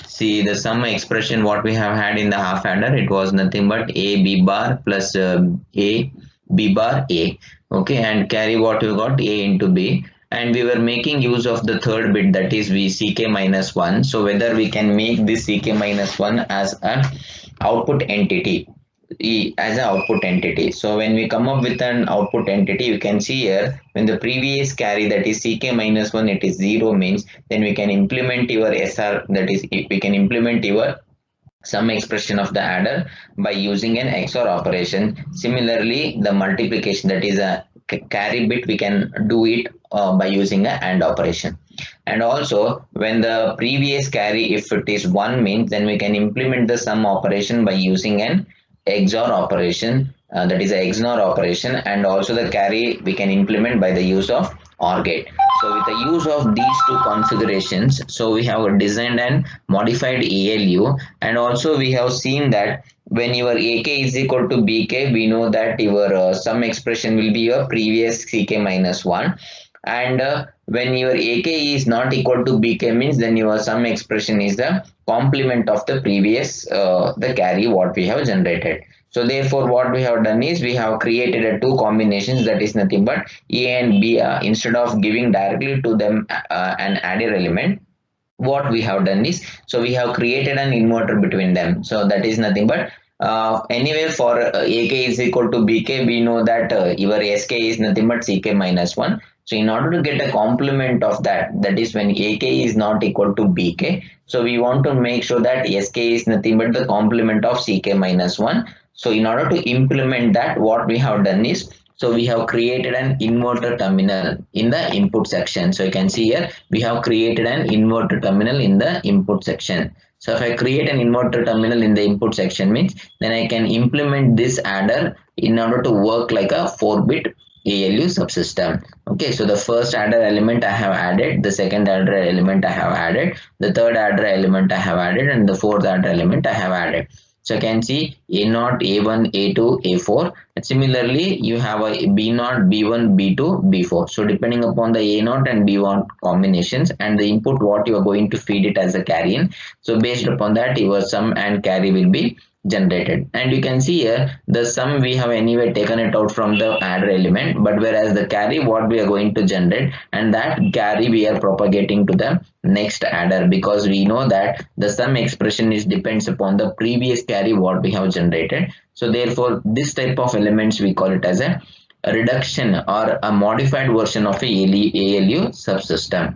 see the sum expression what we have had in the half adder, it was nothing but a b bar plus a b bar a. Okay, and carry what we got a into b, and we were making use of the third bit, that is v ck minus 1. So whether we can make this ck minus 1 as an output entity, as an output entity. So when we come up with an output entity, you can see here when the previous carry, that is ck minus 1, it is 0 means, then we can implement your SR, that is we can implement your sum expression of the adder by using an XOR operation. Similarly, the multiplication, that is a carry bit, we can do it by using a AND operation. And also when the previous carry, if it is 1 means, then we can implement the sum operation by using an XOR operation, that is a XNOR operation, and also the carry we can implement by the use of OR gate. So with the use of these two configurations, so we have designed and modified ALU, and also we have seen that when your AK is equal to BK, we know that your sum expression will be your previous CK minus 1, and when your AK is not equal to BK means, then your sum expression is the complement of the previous the carry what we have generated. So therefore what we have done is we have created a two combinations, that is nothing but A and B. Instead of giving directly to them an adder element, what we have done is, so we have created an inverter between them. So that is nothing but anyway for AK is equal to BK, we know that your SK is nothing but CK minus 1. So in order to get a complement of that, that is when AK is not equal to BK, so we want to make sure that SK is nothing but the complement of CK minus 1. So in order to implement that, what we have done is, so we have created an inverter terminal in the input section. So you can see here we have created an inverter terminal in the input section. So if I create an inverter terminal in the input section means, then I can implement this adder in order to work like a 4-bit ALU subsystem. Okay, so the first adder element I have added, the second adder element I have added, the third adder element I have added, and the fourth adder element I have added. So you can see A0, A1, A2, A4. And similarly, you have a B0, B1, B2, B4. So depending upon the A0 and B1 combinations and the input what you are going to feed it as a carry in. So based upon that, your sum and carry will be generated. And you can see here the sum we have anyway taken it out from the adder element, but whereas the carry what we are going to generate, and that carry we are propagating to the next adder, because we know that the sum expression is depends upon the previous carry what we have generated. So therefore this type of elements we call it as a reduction or a modified version of a ALU subsystem.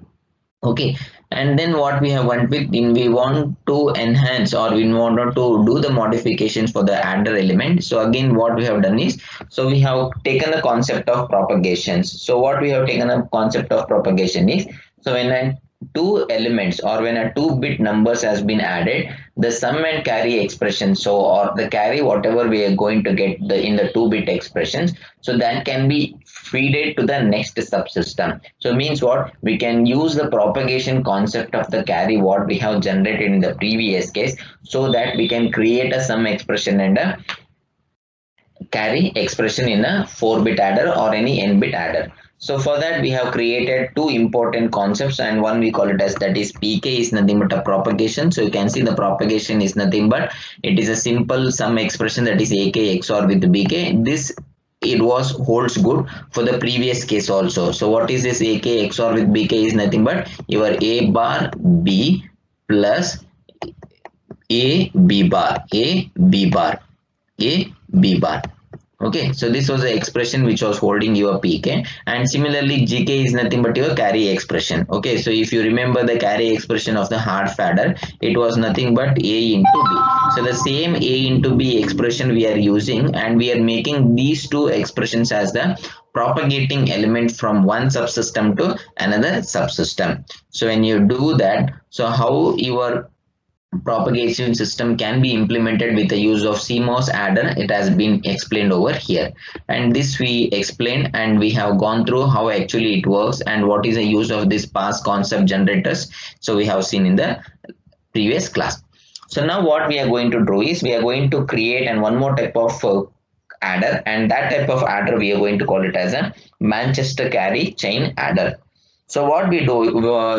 Okay, and then what we have want with, we want to enhance or we wanted to do the modifications for the adder element. So again what we have done is, so we have taken the concept of propagations. So what we have taken a concept of propagation is, so when a two elements or when a 2-bit numbers has been added, the sum and carry expression, so or the carry whatever we are going to get the in the 2-bit expressions, so that can be feed to the next subsystem. So means what, we can use the propagation concept of the carry what we have generated in the previous case, so that we can create a sum expression and a carry expression in a 4-bit adder or any n-bit adder. So for that we have created two important concepts, and one we call it as, that is PK is nothing but a propagation. So you can see the propagation is nothing but it is a simple sum expression, that is AK XOR with BK. This it was holds good for the previous case also. So what is this AK XOR with BK is nothing but your A bar B plus A B bar A B bar A B bar. Okay, so this was the expression which was holding your PK, and similarly GK is nothing but your carry expression. Okay, so if you remember the carry expression of the half adder, it was nothing but A into B. So the same A into B expression we are using, and we are making these two expressions as the propagating element from one subsystem to another subsystem. So when you do that, so how your propagation system can be implemented with the use of CMOS adder, it has been explained over here, and this we explained and we have gone through how actually it works and what is the use of this pass concept generators. So we have seen in the previous class. So now what we are going to do is, we are going to create and one more type of adder, and that type of adder we are going to call it as a Manchester carry chain adder. So what we do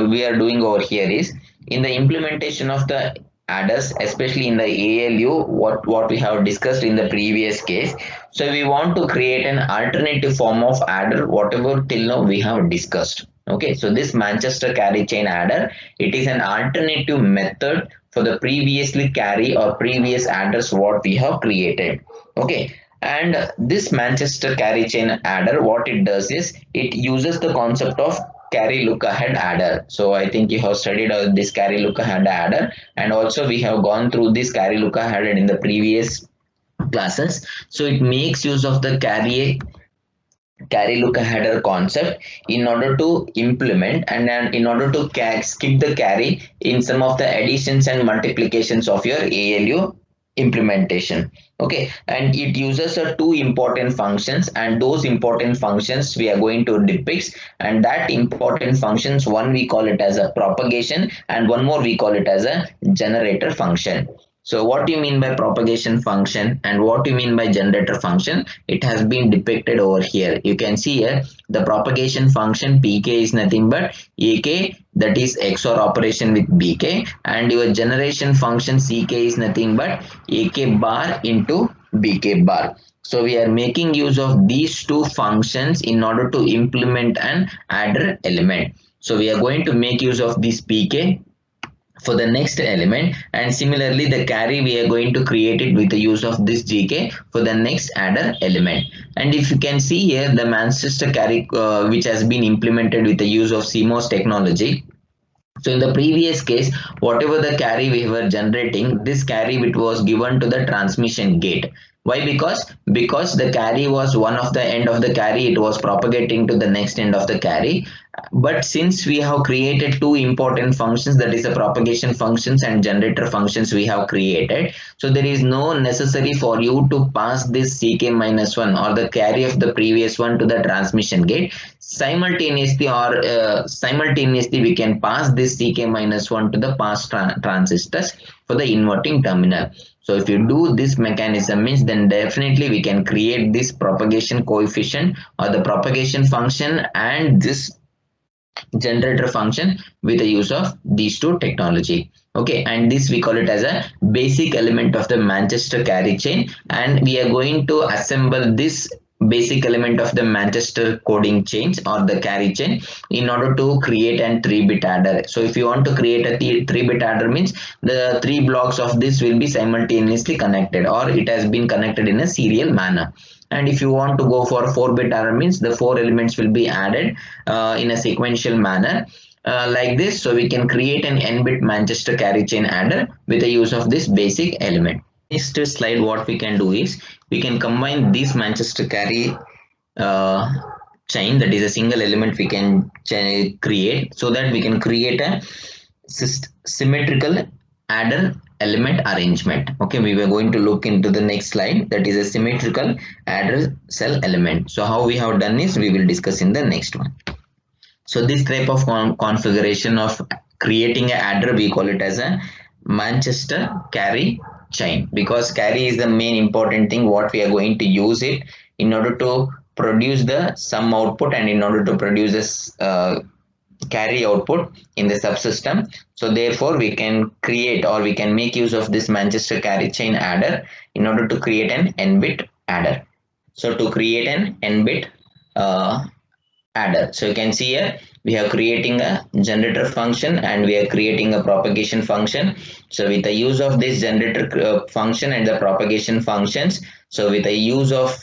we are doing over here is, in the implementation of the adders, especially in the ALU, what we have discussed in the previous case. So we want to create an alternative form of adder, whatever till now we have discussed. Okay, so this Manchester carry chain adder, it is an alternative method for the previously carry or previous adders what we have created. Okay, and this Manchester carry chain adder, what it does is it uses the concept of carry look ahead adder. So I think you have studied this carry look ahead adder, and also we have gone through this carry look ahead in the previous classes. So it makes use of the carry look aheader concept in order to implement and then in order to skip the carry in some of the additions and multiplications of your ALU implementation. Okay, and it uses two important functions, and those important functions we are going to depict, and that important functions, one we call it as a propagation and one more we call it as a generator function. So what do you mean by propagation function and what do you mean by generator function? It has been depicted over here. You can see here the propagation function pk is nothing but ak, that is XOR operation with bk, and your generation function ck is nothing but ak bar into bk bar. So we are making use of these two functions in order to implement an adder element. So we are going to make use of this pk for the next element, and similarly the carry we are going to create it with the use of this gk for the next adder element. And if you can see here the Manchester carry which has been implemented with the use of CMOS technology. So in the previous case, whatever the carry we were generating, this carry it was given to the transmission gate. Why? Because the carry was one of the end of the carry, it was propagating to the next end of the carry. But since we have created two important functions, that is the propagation functions and generator functions we have created, so there is no necessary for you to pass this ck minus 1 or the carry of the previous one to the transmission gate simultaneously, or simultaneously we can pass this ck minus 1 to the pass transistors for the inverting terminal. So if you do this mechanism means, then definitely we can create this propagation coefficient or the propagation function and this generator function with the use of these two technology. Okay, and this we call it as a basic element of the Manchester carry chain, and we are going to assemble this basic element of the Manchester coding chains or the carry chain in order to create an 3-bit adder. So if you want to create a 3-bit adder means the three blocks of this will be simultaneously connected or it has been connected in a serial manner. And if you want to go for 4-bit adder means the 4 elements will be added in a sequential manner like this. So we can create an n-bit Manchester carry chain adder with the use of this basic element. Next slide, what we can do is we can combine this Manchester carry chain, that is a single element we can create, so that we can create a symmetrical adder element arrangement. Okay, we were going to look into the next slide, that is a symmetrical adder cell element. So how we have done is we will discuss in the next one. So this type of configuration of creating an adder, we call it as a Manchester carry chain, because carry is the main important thing what we are going to use it in order to produce the sum output and in order to produce this carry output in the subsystem. So therefore we can create or we can make use of this Manchester carry chain adder in order to create an n-bit adder. So to create an n-bit adder, so you can see here we are creating a generator function and we are creating a propagation function. So with the use of this generator function and the propagation functions, so with the use of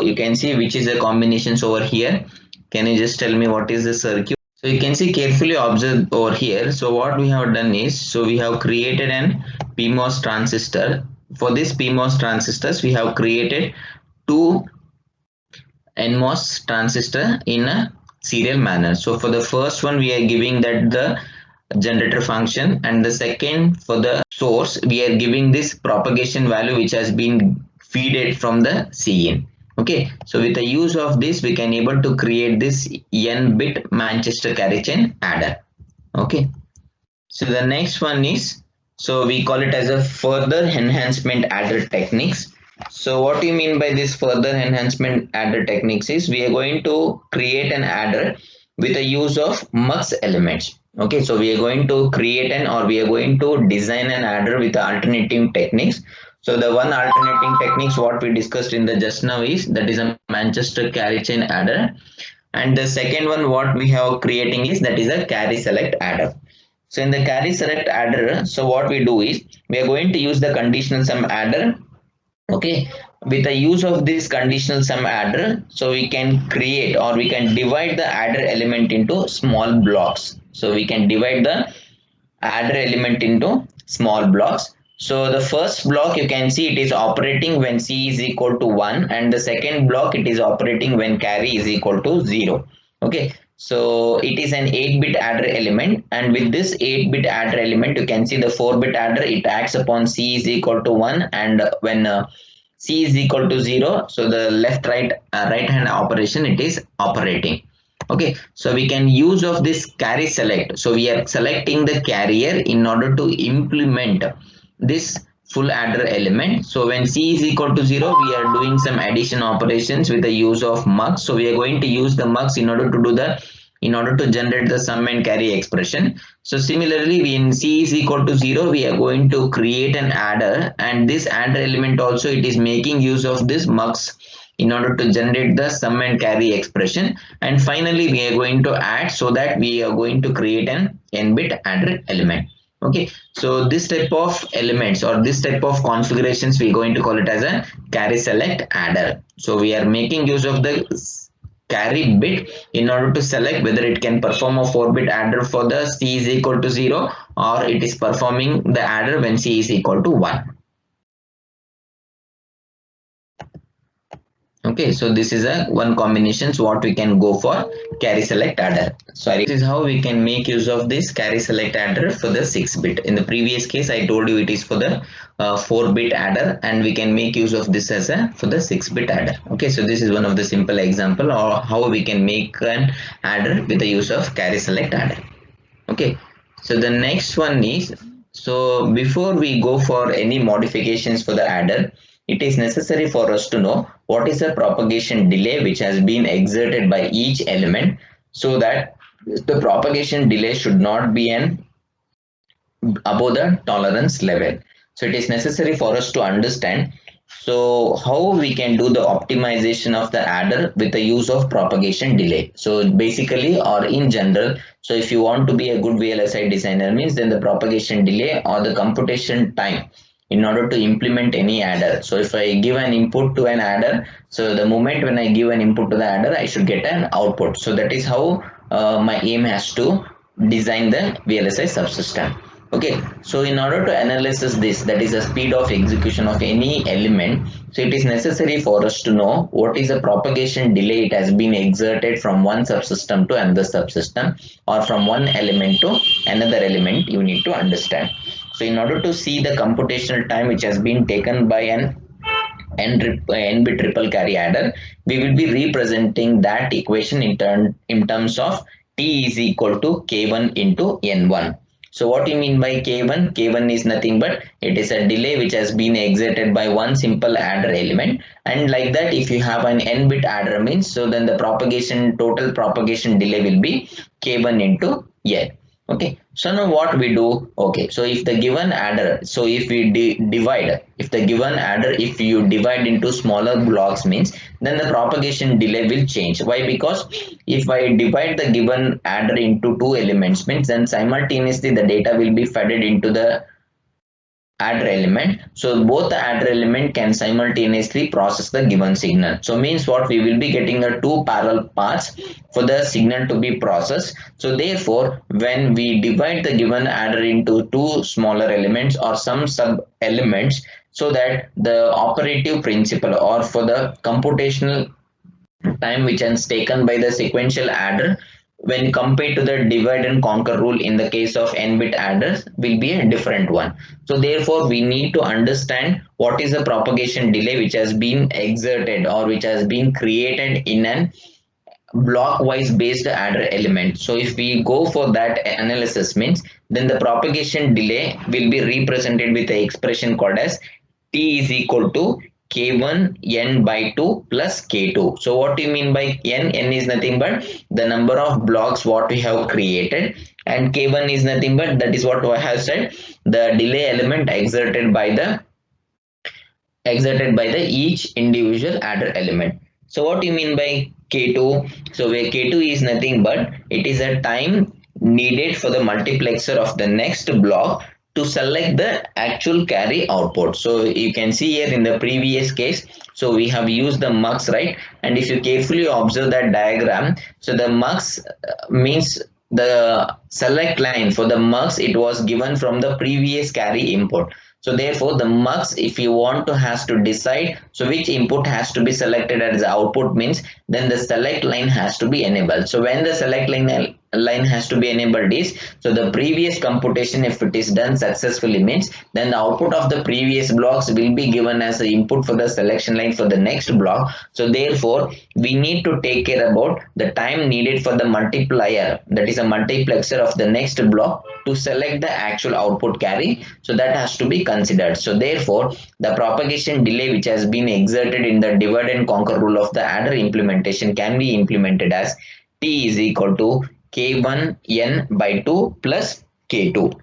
you can see which is the combinations over here. Can you just tell me what is the circuit? So you can see, carefully observe over here. So what we have done is, so we have created an PMOS transistor. For this PMOS transistors, we have created two NMOS transistor in a serial manner. So for the first one, we are giving that the generator function, and the second for the source, we are giving this propagation value which has been fed from the Cin. Okay, so with the use of this, we can able to create this n-bit Manchester carry chain adder. Okay, so the next one is, so we call it as a further enhancement adder techniques. So what do you mean by this further enhancement adder techniques is, we are going to create an adder with the use of mux elements. Okay, so we are going to create an or we are going to design an adder with alternating techniques. So the one alternating techniques what we discussed in the just now is that is a Manchester carry chain adder, and the second one what we have creating is that is a carry select adder. So in the carry select adder, so what we do is we are going to use the conditional sum adder. Okay, with the use of this conditional sum adder, so we can create or we can divide the adder element into small blocks. So we can divide the adder element into small blocks. So the first block you can see it is operating when c is equal to 1, and the second block it is operating when carry is equal to 0. Okay, so it is an 8-bit adder element, and with this 8-bit adder element you can see the 4-bit adder it acts upon c is equal to 1, and when c is equal to 0, so the left right hand operation it is operating. Okay, so we can use of this carry select. So we are selecting the carrier in order to implement this full adder element. So when c is equal to 0, we are doing some addition operations with the use of mux. So we are going to use the mux in order to generate the sum and carry expression. So similarly, when c is equal to 0, we are going to create an adder, and this adder element also it is making use of this mux in order to generate the sum and carry expression. And finally we are going to add, so that we are going to create an n-bit adder element. Okay, so this type of elements or this type of configurations we are going to call it as a carry select adder. So we are making use of the carry bit in order to select whether it can perform a 4-bit adder for the c is equal to 0, or it is performing the adder when c is equal to 1. Okay, so this is a one combinations what we can go for carry select adder. Sorry, this is how we can make use of this carry select adder for the 6-bit. In the previous case I told you it is for the 4-bit adder, and we can make use of this as a for the 6-bit adder. Okay, so this is one of the simple example or how we can make an adder with the use of carry select adder. Okay, so the next one is, so before we go for any modifications for the adder, it is necessary for us to know what is the propagation delay which has been exerted by each element, so that the propagation delay should not be an above the tolerance level. So it is necessary for us to understand, so how we can do the optimization of the adder with the use of propagation delay. So basically or in general, so if you want to be a good VLSI designer means, then the propagation delay or the computation time in order to implement any adder. So if I give an input to an adder, so the moment when I give an input to the adder, I should get an output. So that is how my aim has to design the VLSI subsystem. Okay, so in order to analyze this, that is the speed of execution of any element, so it is necessary for us to know what is the propagation delay it has been exerted from one subsystem to another subsystem, or from one element to another element. You need to understand. So in order to see the computational time which has been taken by an n-bit triple carry adder, we will be representing that equation in terms of t is equal to k1 into n1. So what do you mean by k1? K1 is nothing but it is a delay which has been exerted by one simple adder element, and like that if you have an n-bit adder means, so then the total propagation delay will be k1 into n. Okay, so now what we do, okay, so if the given adder, so if we divide, if the given adder, if you divide into smaller blocks means, then the propagation delay will change. Why? Because if I divide the given adder into two elements means, then simultaneously the data will be fed into the adder element. So both the adder element can simultaneously process the given signal. So means what, we will be getting a two parallel paths for the signal to be processed. So therefore when we divide the given adder into two smaller elements or some sub elements, so that the operative principle or for the computational time which is taken by the sequential adder when compared to the divide and conquer rule in the case of n-bit adders will be a different one. So therefore we need to understand what is the propagation delay which has been exerted or which has been created in an blockwise based adder element. So if we go for that analysis means, then the propagation delay will be represented with the expression called as t is equal to K1 n by 2 plus K2. So what do you mean by n? N is nothing but the number of blocks what we have created, and K1 is nothing but, that is what I have said, the delay element exerted by the each individual adder element. So what do you mean by K2? So where K2 is nothing but it is a time needed for the multiplexer of the next block to select the actual carry output. So you can see here in the previous case, so we have used the mux, right? And if you carefully observe that diagram, so the mux means the select line for the mux, it was given from the previous carry input. So therefore the mux, if you want to has to decide so which input has to be selected as the output means, then the select line has to be enabled. So when the select line has to be enabled is, so the previous computation, if it is done successfully means, then the output of the previous blocks will be given as the input for the selection line for the next block. So therefore we need to take care about the time needed for the multiplier, that is a multiplexer of the next block, to select the actual output carry. So that has to be considered. So therefore the propagation delay which has been exerted in the divide and conquer rule of the adder implementation can be implemented as T is equal to K1 n by 2 plus K2.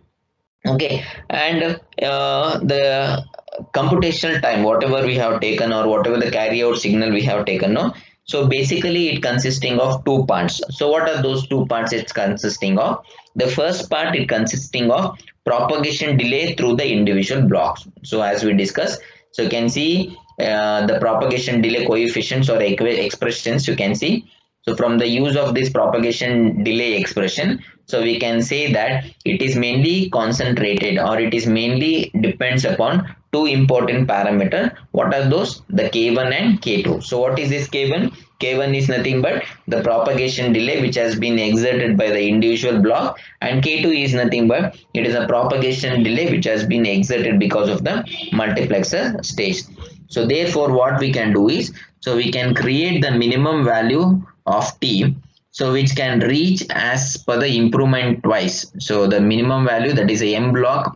Okay, and the computational time whatever we have taken, or whatever the carry out signal we have taken, no, so basically it consisting of two parts. So what are those two parts it's consisting of? The first part, it consisting of propagation delay through the individual blocks. So as we discussed, so you can see the propagation delay coefficients or expressions, you can see. So from the use of this propagation delay expression, so we can say that it is mainly concentrated, or it is mainly depends upon two important parameter. What are those? The K1 and K2. So what is this K1? K1 is nothing but the propagation delay which has been exerted by the individual block, and K2 is nothing but it is a propagation delay which has been exerted because of the multiplexer stage. So therefore what we can do is, so we can create the minimum value of T, so which can reach as per the improvement twice. So the minimum value, that is a M block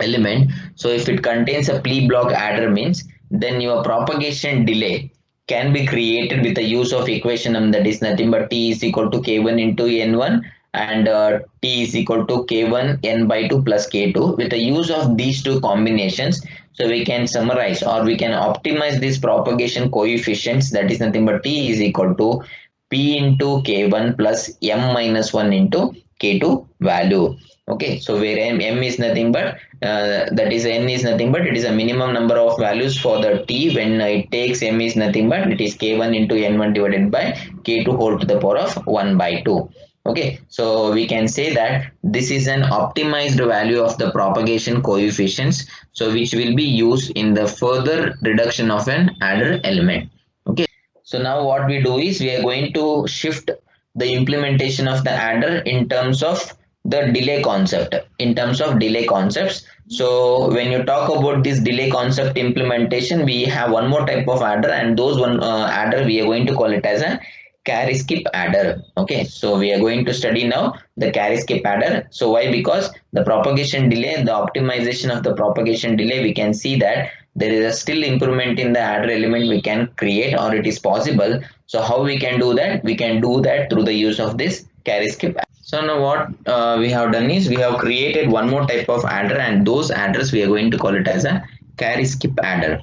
element, so if it contains a pli block adder means, then your propagation delay can be created with the use of equation that is nothing but T is equal to K1 into N1, and T is equal to K1 n by 2 plus K2. With the use of these two combinations, so we can summarize or we can optimize these propagation coefficients, that is nothing but T is equal to P into K1 plus M minus 1 into K2 value. Okay, so where M is nothing but that is N is nothing but it is a minimum number of values for the T. When it takes M is nothing but it is K1 into N1 divided by K2 whole to the power of 1 by 2. Okay, so we can say that this is an optimized value of the propagation coefficients, so which will be used in the further reduction of an adder element. Okay, so now what we do is we are going to shift the implementation of the adder in terms of the delay concept, in terms of delay concepts. So when you talk about this delay concept implementation, we have one more type of adder, and those one adder we are going to call it as a carry skip adder. Okay, so we are going to study now the carry skip adder. So why? Because the propagation delay, the optimization of the propagation delay, we can see that there is a still improvement in the adder element we can create, or it is possible. So how we can do that? We can do that through the use of this carry skip. So now what we have done is we have created one more type of adder, and those adders we are going to call it as a carry skip adder.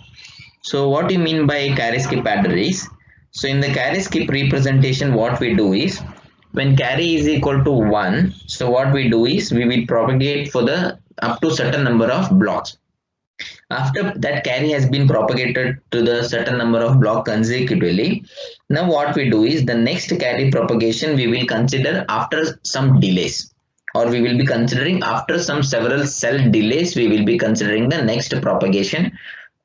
So what you mean by carry skip adder is, so in the carry skip representation what we do is, when carry is equal to 1, so what we do is we will propagate for the up to certain number of blocks. After that carry has been propagated to the certain number of blocks consecutively, now what we do is the next carry propagation we will consider after some delays, or we will be considering after some several cell delays, we will be considering the next propagation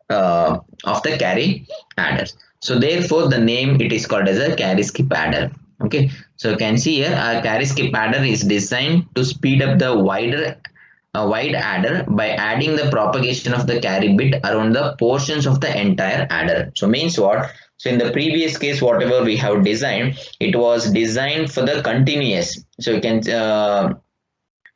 of the carry adders. So therefore the name it is called as a carry skip adder. Okay, so you can see here our carry skip adder is designed to speed up the wide adder by adding the propagation of the carry bit around the portions of the entire adder. So means what? So in the previous case, whatever we have designed, it was designed for the continuous. So you can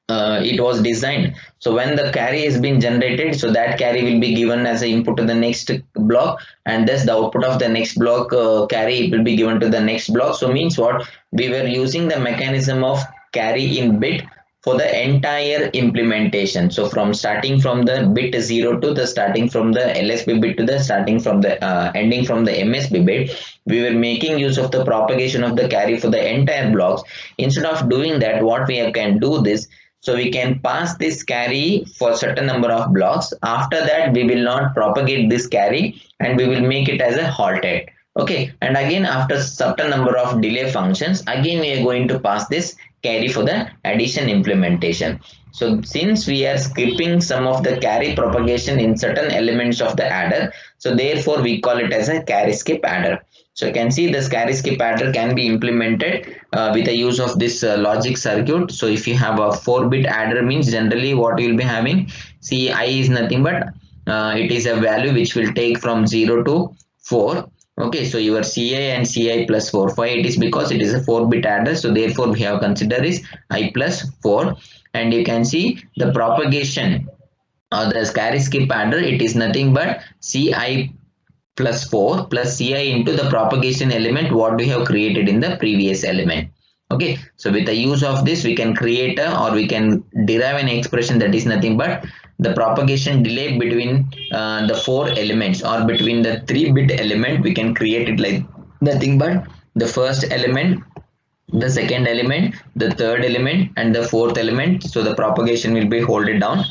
it was designed. So when the carry is being generated, so that carry will be given as an input to the next block, and thus the output of the next block carry will be given to the next block. So means what, we were using the mechanism of carry in bit for the entire implementation. So from starting from the bit 0 to the starting from the LSB bit to the starting from the ending from the MSB bit, we were making use of the propagation of the carry for the entire blocks. Instead of doing that, what we can do this, so we can pass this carry for certain number of blocks. After that, we will not propagate this carry and we will make it as a halted. Okay, and again after certain number of delay functions, again we are going to pass this carry for the addition implementation. So since we are skipping some of the carry propagation in certain elements of the adder, so therefore we call it as a carry skip adder. So you can see this carry skip adder can be implemented with the use of this logic circuit. So if you have a 4-bit adder, means generally what you will be having, see I is nothing but it is a value which will take from 0 to 4. Okay, so your Ci and Ci plus 4. Why it is? Because it is a 4-bit adder. So therefore we have considered is I plus 4, and you can see the propagation or the carry skip adder, it is nothing but Ci plus 4 plus Ci into the propagation element what we have created in the previous element. Okay, so with the use of this we can create or we can derive an expression that is nothing but the propagation delay between the 4 elements, or between the 3-bit element. We can create it like nothing but the first element, the second element, the third element, and the fourth element. So the propagation will be holded down.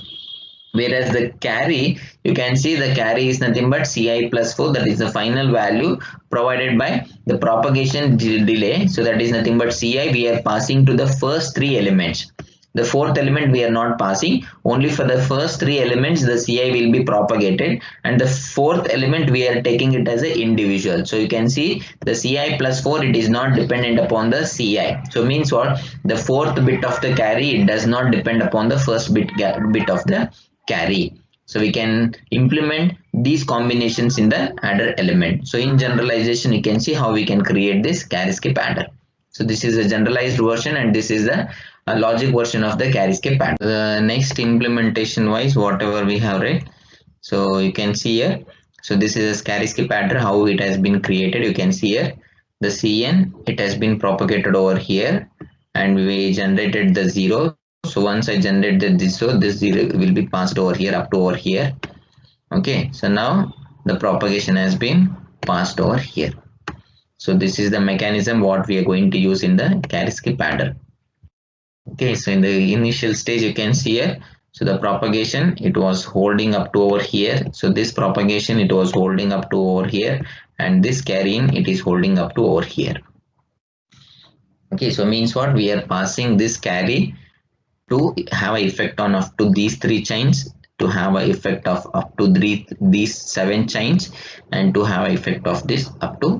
Whereas the carry, you can see the carry is nothing but Ci plus 4, that is the final value provided by the propagation delay. So that is nothing but Ci we are passing to the first 3 elements. The fourth element we are not passing, only for the first 3 elements the Ci will be propagated, and the fourth element we are taking it as an individual. So you can see the Ci plus 4, it is not dependent upon the Ci. So means what, the fourth bit of the carry, it does not depend upon the first bit of the carry. So we can implement these combinations in the adder element. So in generalization, you can see how we can create this carry skip adder. So this is a generalized version, and this is the logic version of the carry skip adder. The next implementation wise, whatever we have read, so you can see here. So this is a carry skip adder, how it has been created. You can see here the Cn, it has been propagated over here, and we generated the 0. So once I generated this, so this 0 will be passed over here up to over here. Okay, so now the propagation has been passed over here. So this is the mechanism what we are going to use in the carry skip adder. Okay, so in the initial stage you can see here, so the propagation, it was holding up to over here. So this propagation, it was holding up to over here, and this carrying, it is holding up to over here. Okay, so means what, we are passing this carry to have an effect on up to these 3 chains, to have an effect of up to these 7 chains, and to have an effect of this up to